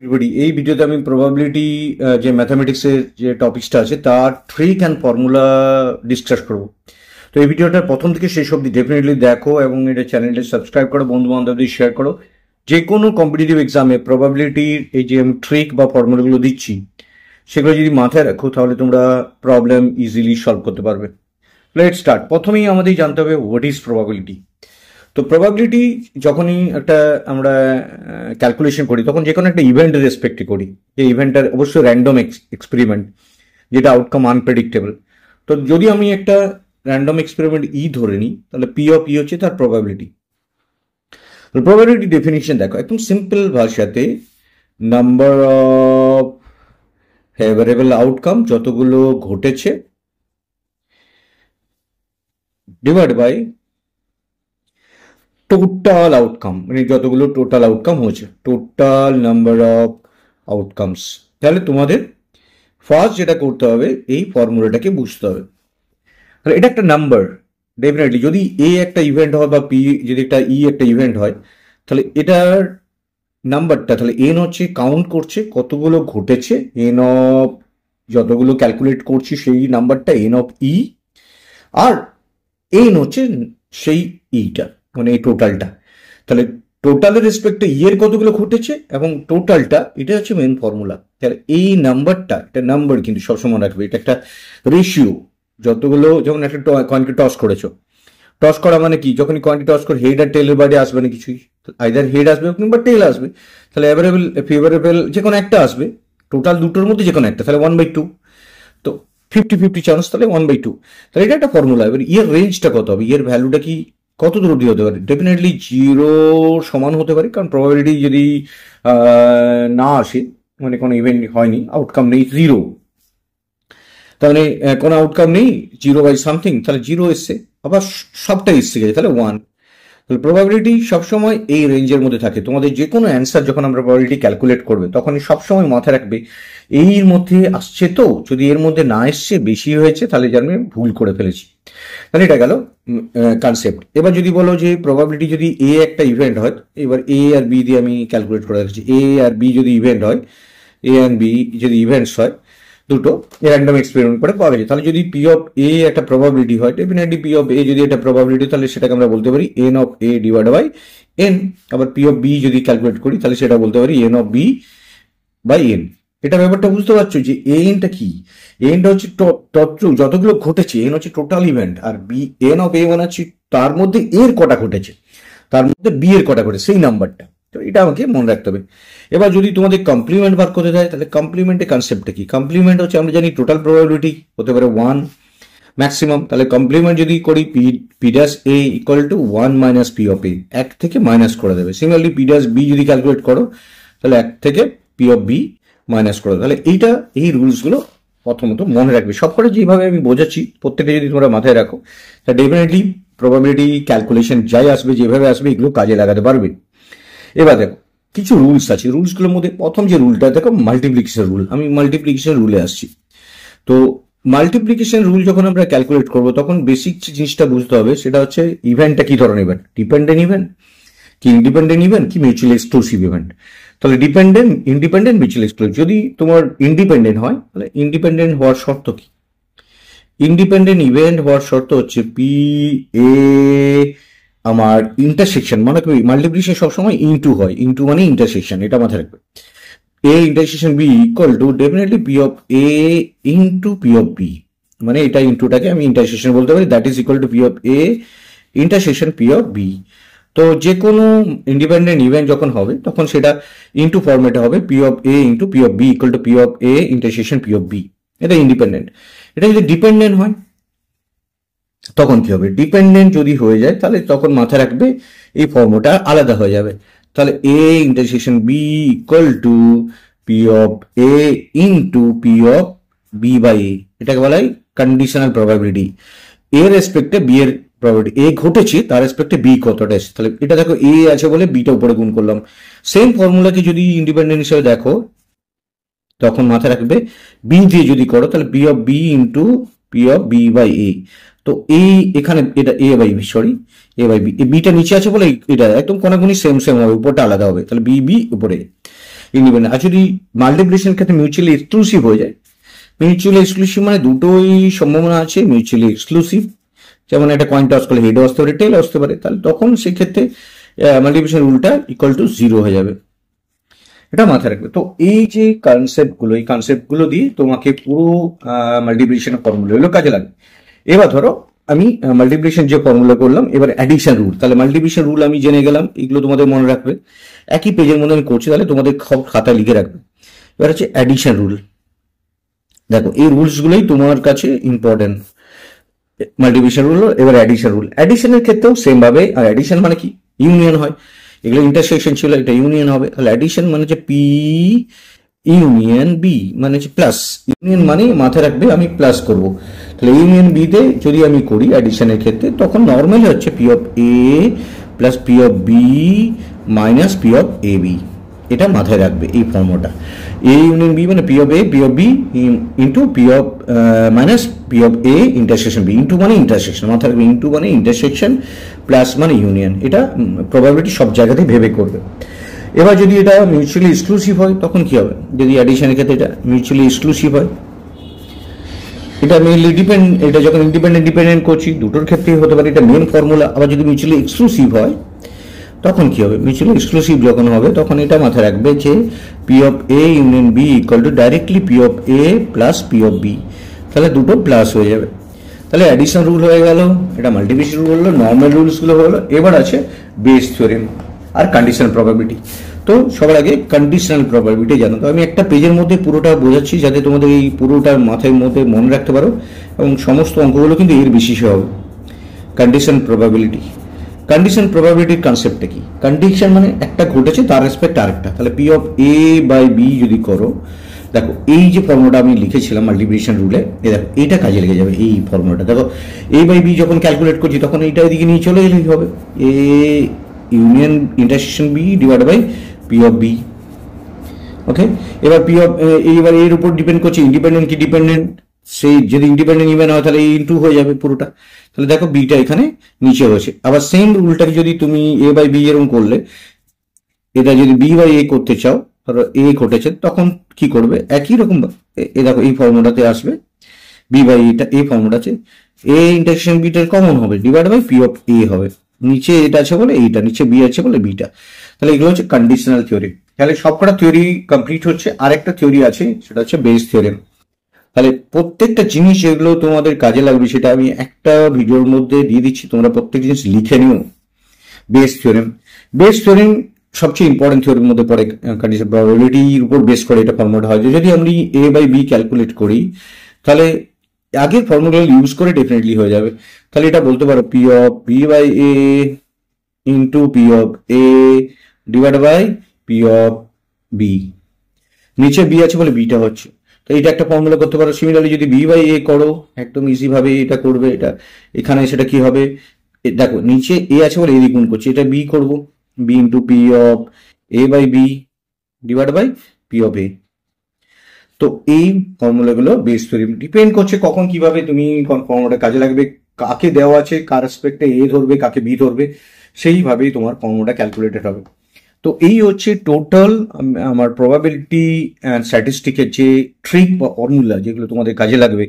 Everybody, এই ভিডিওতে আমি প্রবাবিলিটি যে ম্যাথামেটিক্সের যে টপিকসটা আছে তার ট্রিক অ্যান্ড ফর্মুলা ডিসকাস করব। তো এই ভিডিওটা প্রথম থেকে শেষ অবধি ডেফিনেটলি দেখো এবং এটা চ্যানেলটা সাবস্ক্রাইব করো, বন্ধু বান্ধবদের শেয়ার করো। যে কোনো কম্পিটিটিভ এক্সামে প্রবাবিলিটির এই যে আমি ট্রিক বা ফর্মুলাগুলো দিচ্ছি সেগুলো যদি মাথায় রাখো তাহলে তোমরা প্রবলেম ইজিলি সলভ করতে পারবে। Let start. প্রথমেই আমাদের জানতে হবে হোয়াট ইজ প্রবাবিলিটি। তো প্রবাবিলিটি যখনই একটা আমরা ক্যালকুলেশন করি তখন যে কোনো একটা ইভেন্টের রেসপেক্টে করি, যে ইভেন্টটার অবশ্যই র্যান্ডম এক্সপেরিমেন্ট, যেটা আউটকাম আনপ্রেডিক্টেবল। তো যদি আমি একটা র্যান্ডম এক্সপেরিমেন্ট ধরে নিই তাহলে পি অফ হচ্ছে তার প্রবাবিলিটি। প্রবাবিলিটি ডেফিনিশন দেখো একদম সিম্পল ভাষাতে, নাম্বার অফ ফেভারেবল আউটকাম যতগুলো ঘটেছে ডিভাইড বাই টোটাল আউটকাম, মানে যতগুলো টোটাল আউটকাম হয়েছে, টোটাল নাম্বার অফ আউটকামস। তাহলে তোমাদের ফার্স্ট যেটা করতে হবে এই ফর্মুলাটাকে বুঝতে হবে। তাহলে এটা একটা নাম্বার, ডেফিনেটলি যদি এ একটা ইভেন্ট হয় বা পি যদি একটা একটা ইভেন্ট হয় তাহলে এটার নাম্বারটা, তাহলে এন হচ্ছে কাউন্ট করছে কতগুলো ঘটেছে, এন অফ যতগুলো ক্যালকুলেট করছি সেই নাম্বারটা এন অফ ই, আর এন হচ্ছে সেই ইটা, মানে এই টোটালটা। তাহলে টোটালের রেসপেক্টে ইয়ের কতগুলো ঘটেছে এবং টোটালটা, এটা হচ্ছে মেন ফর্মুলা। তাহলে এই নাম্বারটা, এটা নাম্বার কিন্তু সবসময় রাখবে, এটা একটা রেশিও। যতগুলো, যখন একটা কয়েনকে টস করেছো, টস করা মানে কি, যখন কয়েনকে টস করে হেড আর টেলের বাইরে আসবে না কিছুই, আইদার হেড আসবে কিংবা টেল আসবে। তাহলে অ্যাভারেবল ফেভারেবল যে কোনো একটা আসবে, টোটাল দুটোর মধ্যে যে কোনো একটা, তাহলে 1/2। তো 50-50 চান্স, তাহলে 1/2। তাহলে এটা একটা ফর্মুলা। এবার ইয়ের রেঞ্জটা কত হবে, ইয়ের ভ্যালুটা কি কত দূর অবধি হতে পারে, ডেফিনেটলি 0 সমান হতে পারে, কারণ প্রবাবিলিটি যদি না আসে, মানে কোনো ইভেন্ট হয়নি, আউটকাম নেই 0, তাহলে কোনো আউটকাম নেই 0/something, তাহলে 0 এসছে, আবার সবটাই এসছে গেছে, তাহলে 1। তাহলে প্রবাবিলিটি সবসময় এই রেঞ্জের মধ্যে থাকে। তোমাদের যে কোনো অ্যান্সার যখন আমরা প্রবাবিলিটি ক্যালকুলেট করবে তখন সবসময় মাথায় রাখবে এর মধ্যে আসছে, তো যদি এর মধ্যে না এসছে, বেশি হয়েছে, তাহলে জানবে ভুল করে ফেলেছি। তাহলে এটা গেল কনসেপ্ট। এবার যদি বলো যে প্রবাবিলিটি যদি এ একটা ইভেন্ট হয়, এবার এ আর বি দিয়ে আমি ক্যালকুলেট করে রাখছি, এ আর বি যদি ইভেন্ট হয়, এ অ্যান্ড বি যদি ইভেন্টস হয় দুটো র্যান্ডম এক্সপেরিমেন্ট করে পাওয়া যায়, তাহলে যদি পি অফ এ একটা প্রবাবিলিটি হয়, ডেফিনেটলি পি অফ এ যদি একটা প্রবাবিলিটি, তাহলে সেটাকে আমরা বলতে পারি n of a divide by n. আবার পি অফ বি যদি ক্যালকুলেট করি তাহলে সেটা বলতে পারি n of B by n. এটা ব্যাপারটা বুঝতে পারছো যে এনটা কি, এনটা হচ্ছে যতগুলো ঘটেছে, এন হচ্ছে টোটাল ইভেন্ট, আর বি এন অফ এ মানে হচ্ছে তার মধ্যে এর কটা ঘটেছে, তার মধ্যে বি এর কটা ঘটেছে সেই নাম্বারটা। তো এটা আমাকে মনে রাখতে হবে। এবার যদি তোমাদের কমপ্লিমেন্ট বার করতে যায় তাহলে কমপ্লিমেন্টের কনসেপ্টটা কি, কমপ্লিমেন্ট হচ্ছে আমরা জানি টোটাল প্রবাবিলিটি হতে পারে 1 ম্যাক্সিমাম। তাহলে কমপ্লিমেন্ট যদি করি P dash A equal to 1 minus P of A, 1 থেকে মাইনাস করে দেবে। সিমিলারলি পি ড্যাশ বি যদি ক্যালকুলেট করো তাহলে 1 থেকে পি অফ বি মাইনাস করে দেবে। তাহলে এই রুলসগুলো প্রথমত মনে রাখবে। সবকটা যেভাবে আমি বোঝাচ্ছি প্রত্যেকটা যদি তোমরা মাথায় রাখো তা ডেফিনেটলি প্রবাবিলিটি ক্যালকুলেশন যাই আসবে, যেভাবে আসবে, এগুলো কাজে লাগাতে পারবে। এবার দেখো কিছু রুলস আছে, রুলসগুলোর মধ্যে প্রথম যে রুলটা দেখো মাল্টিপ্লিকেশন রুল। আমি মাল্টিপ্লিকেশন রুলে আসছি। তো মাল্টিপ্লিকেশন রুল যখন আমরা ক্যালকুলেট করবো তখন বেসিক জিনিসটা বুঝতে হবে, সেটা হচ্ছে ইভেন্টটা কি ধরনের ইভেন্ট, ডিপেন্ডেন্ট ইভেন্ট কি ইন্ডিপেন্ডেন্ট ইভেন্ট কি মিউচুয়াল এক্সক্লুসিভ ইভেন্ট। তাহলে ইন্ডিপেন্ডেন্ট মিউচুয়াল এক্সক্লুসিভ। যদি তোমার ইন্ডিপেন্ডেন্ট হয় তাহলে ইন্ডিপেন্ডেন্ট হওয়ার শর্ত কি, ইন্ডিপেন্ডেন্ট ইভেন্ট হওয়ার শর্ত হচ্ছে পি এ আমার ইন্টারসেকশন, মানে কি মাল্টিপ্লিকেশন সবসময় ইনটু হয়, ইনটু মানে ইন্টারসেকশন, এটা মাথায় রাখবে। A intersection B equal to definitely p of A into P of b, মানে এটা ইনটুটাকে আমি ইন্টারসেকশন বলতে পারি, that is equal to P of a intersection p of b. তো যে কোনো ইন্ডিপেন্ডেন্ট ইভেন্ট যখন হবে তখন সেটা ইনটু ফর্মেটে হবে, p of A into P of b equal to P of a intersection p of b. এটা ইন্ডিপেন্ডেন্ট। এটা যদি ডিপেন্ডেন্ট হয় তখন কি হবে, ডিপেন্ডেন্ট যদি হয়ে যায় তাহলে তখন মাথায় রাখবে এই ফর্মুলাটা আলাদা হয়ে যাবে। তাহলে A intersection B equal to P of A into P of B by A, এটাকে বলা হয় কন্ডিশনাল প্রবাবিলিটি। এর রেসপেক্টে বি এর প্রবাবিলিটি, এ ঘটেছে তার রেসপেক্টে বি কতটা এসেছে। তাহলে এটা দেখো এ আছে বলে বিটা উপরে গুণ করলাম। সেম ফর্মুলাকে যদি ইন্ডিপেন্ডেন্ট হিসেবে দেখো তখন মাথায় রাখবে বি দিয়ে যদি করো তাহলে P of B into P of B by A. তো এই এখানে এটা A by B, sorry A by B, beta নিচে আছে বলে এটা একদম কোনাকুনি সেম হবে, উপরটা আলাদা হবে, তাহলে বি বি উপরে। ইন্ডিপেন্ডেন্ট। আর যদি মাল্টিপ্লিকেশন ক্ষেত্রে মিউচুয়ালি এক্সক্লুসিভ হয়ে যায়, মিউচুয়ালি এক্সক্লুসিভ মানে দুটোই সম্ভাবনা আছে মিউচুয়ালি এক্সক্লুসিভ, যেমন একটা কয়েন টস করলে হেডও আসতে পারে টেল আসতে পারে, তাহলে তখন সেক্ষেত্রে মাল্টিপ্লিকেশন রুলটা ইকুয়াল টু 0 হয়ে যাবে। এটা মাথায় রাখবে। তো এই যে কনসেপ্টগুলো, এই কনসেপ্টগুলো দিয়ে তোমাকে পুরো মাল্টিপ্লিকেশনের ফর্মুলাগুলো কাজে লাগবে। এবার ধরো আমি মাল্টিপ্লিকেশন যে ফর্মুলা করলাম, এবার অ্যাডিশন রুল, তাহলে মাল্টিপ্লিকেশন রুল আমি জেনে গেলাম, এগুলো তোমাদের মনে রাখবে, একই পেজের মধ্যে আমি করছি, তাহলে তোমাদের খাতা লিখে রাখবে। এবার হচ্ছে অ্যাডিশন রুল। দেখো এই রুলসগুলোই তোমার কাছে ইম্পর্টেন্ট। মাল্টিপ্লিকেশন রুল, এবার অ্যাডিশন রুল। অ্যাডিশনের ক্ষেত্রেও সেম ভাবে, আর অ্যাডিশন মানে কি, ইউনিয়ন হয়, এগুলো ইন্টারসেকশন ছিল, এটা ইউনিয়ন হবে। তাহলে অ্যাডিশন মানে হচ্ছে পি ইউনিয়ন বি, মানে হচ্ছে প্লাস। ইউনিয়ন মানে মাথায় রাখবে আমি প্লাস করব, তাহলে ইউনিয়ন বি তে যদি আমি করি অ্যাডিশনের ক্ষেত্রে, তখন নর্মালি হচ্ছে p of a plus p of b minus P of a b. এটা মাথায় রাখবে এই ফর্মুলাটা। এ ইউনিয়ন বি মানে p of a p of B into P of minus P of a intersection b. Into মানে intersection, মাথায় রাখবে into মানে ইন্টারসেকশন, প্লাস মানে ইউনিয়ন। এটা প্রবাবিলিটি সব জায়গাতেই ভেবে করবে। এবার যদি এটা মিউচুয়ালি এক্সক্লুসিভ হয় তখন কি হবে, যদি অ্যাডিশনের ক্ষেত্রে এটা মিউচুয়ালি এক্সক্লুসিভ হয়, এটা মেইনলি এটা যখন ইন্ডিপেন্ডেন্ট করছি দুটোর ক্ষেত্রেই হতে পারে, এটা মেন ফর্মুলা। আবার যদি মিউচুয়ালি এক্সক্লুসিভ হয় তখন কি হবে, মিউচুয়ালি এক্সক্লুসিভ যখন হবে তখন এটা মাথায় রাখবে যে p of a union b equal to directly p of a plus p of b, তাহলে দুটো প্লাস হয়ে যাবে। তাহলে অ্যাডিশন রুল হয়ে গেল, এটা মাল্টিপ্লিকেশন রুল হলো, নর্মাল রুলসগুলো হলো। এবার আছে বেস থিওরেম আর কন্ডিশনাল প্রবাবিলিটি। তো সবার আগে কন্ডিশনাল প্রবাবিলিটি জানো। তো আমি একটা পেজের মধ্যে পুরোটা বোঝাচ্ছি যাতে তোমাদের এই পুরোটার মাথায় মধ্যে মনে রাখতে পারো, এবং সমস্ত অঙ্কগুলো কিন্তু এর বিশেষে হবে। কন্ডিশন প্রবাবিলিটি, কন্ডিশন প্রবাবিলিটির কনসেপ্টটা কি, কন্ডিশন মানে একটা ঘটেছে তার রেসপেক্ট আরেকটা। তাহলে P of A by b যদি করো, দেখো এই যে ফর্মুলাটা আমি লিখেছিলাম মাল্টিপ্লিকেশন রুলে, দেখো এইটা কাজে লেগে যাবে। এই ফর্মুলাটা দেখো এ বাই বি যখন ক্যালকুলেট করছি তখন এইটা এদিকে নিয়ে চলে এলেই হবে, A union intersection B divide by P of B. Okay, এবার পি অফ এইবার এর উপর ডিপেন্ড করছে ইন্ডিপেন্ডেন্ট কি ডিপেন্ডেন্ট, সেই যদি ইন্ডিপেন্ডেন্ট ইভেন হয় তাহলে ইনটু হয়ে যাবে পুরোটা। তাহলে দেখো বিটা এখানে নিচে হয়েছে। আবার সেম রুলটাকে যদি তুমি এ বাই বি এরকম করলে, এটা যদি বি বাই এ করতে চাও, ধরো এ ঘটেছে, তখন কি করবে একই রকম, এ দেখো এই ফর্মুলাতে আসবে বি বাই এটা, এই ফর্মুলাতে এ ইন্টারসেকশন বিটার কমন হবে ডিভাইড বাই পি অফ এ হবে, নিচে এটা আছে বলে এইটা, নিচে বি আছে বলে বিটা। তাহলে এগুলো হচ্ছে কন্ডিশনাল থিওরি। তাহলে সবকটা থিওরি কমপ্লিট হচ্ছে, আরেকটা থিওরি আছে সেটা হচ্ছে বেস থিওরেম। তাহলে প্রত্যেকটা জিনিস যেগুলো তোমাদের কাজে লাগবে সেটা আমি একটা ভিডিওর মধ্যে দিয়ে দিচ্ছি, তোমরা প্রত্যেক জিনিস লিখে নিও। বেস থিওরেম সবচেয়ে ইম্পর্টেন্ট থিওরির মধ্যে পড়ে, কন্ডিশন প্রবাবিলিটির উপর বেস করে এটা ফর্মুলা হয়। যদি আমি এ বাই বি ক্যালকুলেট করি তাহলে আগের ফর্মুলা ইউজ করে ডেফিনেটলি হয়ে যাবে। তাহলে এটা বলতে পারো p of B by a into P of a divide by P of b, নিচে বি আছে বলে বিটা হচ্ছে, তো এটা একটা ফর্মুলা করতে পারো। সিমিলারলি যদি বি বাই এ করো একদম ইজি ভাবে এটা করবে, এটা এখানে সেটা কি হবে, দেখো নিচে এ আছে বলে এ গুণ করছি, এটা বি করব, B into P of A by B divide by P of A. তো এই ফর্মুলাগুলো বেস থিওরেম, ডিপেন্ড করছে কখন কিভাবে তুমি ফর্মুলাটা কাজে লাগবে, কাকে দেওয়া আছে কার রেসপেক্টে এ ধরবে কাকে বি ধরবে, সেইভাবেই তোমার ফর্মুলাটা ক্যালকুলেটেড হবে। তো এই হচ্ছে টোটাল আমার প্রবাবিলিটি অ্যান্ড স্ট্যাটিস্টিকের যে ট্রিক বা ফর্মুলা যেগুলো তোমাদের কাজে লাগবে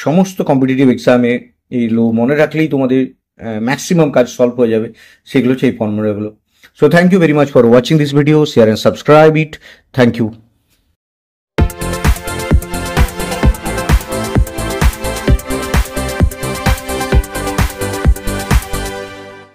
সমস্ত কম্পিটিটিভ এক্সামে, এইগুলো মনে রাখলেই তোমাদের ম্যাক্সিমাম কাজ সলভ হয়ে যাবে। সেগুলো হচ্ছে এই ফর্মুলাগুলো। So thank you very much for watching this video, share and subscribe it. Thank you.